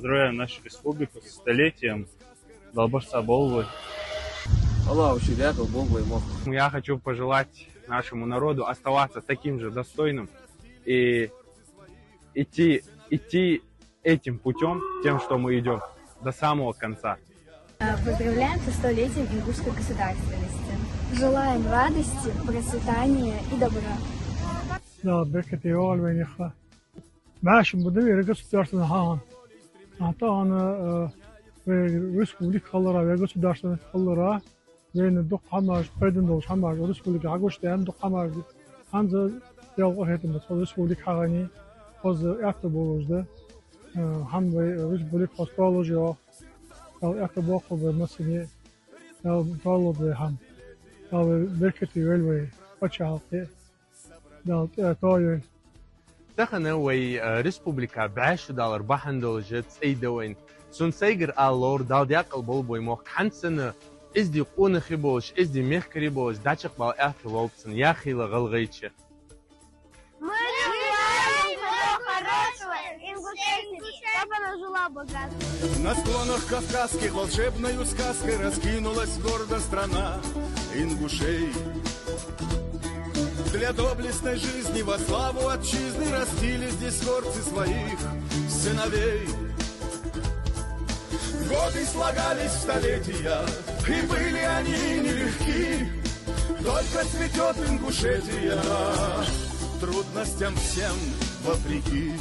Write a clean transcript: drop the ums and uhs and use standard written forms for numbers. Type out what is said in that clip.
поздравляем нашу республику с столетием Долбоорса Болбой. Я хочу пожелать нашему народу оставаться таким же достойным и идти этим путем, тем, что мы идем, до самого конца. Поздравляем со 100-летием ингушской государственности. Желаем радости, процветания и добра. Да, берекети олвениха. Нашим будем государственным хан. А то он республика халлара, государственная халлара. Вен дух хамаш, президент хамаш, республика агоштен дух хамаш. Анза дело это мы республика хагани. Хоз актоболужда. Хам республика хостоложо. Актобохо бмасни. Талобе хам. Берекети велвей. Почалте. Да, то دخلنا وي ريسبوبليكا بعش دولار بحندل جت سيدوين سون سيجر اللور دال دياق البولبوي موك حنسن ازدي قون خيبوش ازدي ميخ كريبوش داتشق باو اخي لوبسن يا خي لغلغيتش Мы желаем всего хорошего, ингушетии, чтобы она жила богато. На склонах кавказских волшебною сказкой раскинулась гордо страна ингушей. Для доблестной жизни во славу отчизны растили здесь горцы своих сыновей. Годы слагались в столетия, и были они нелегки. Только цветет Ингушетия, трудностям всем вопреки.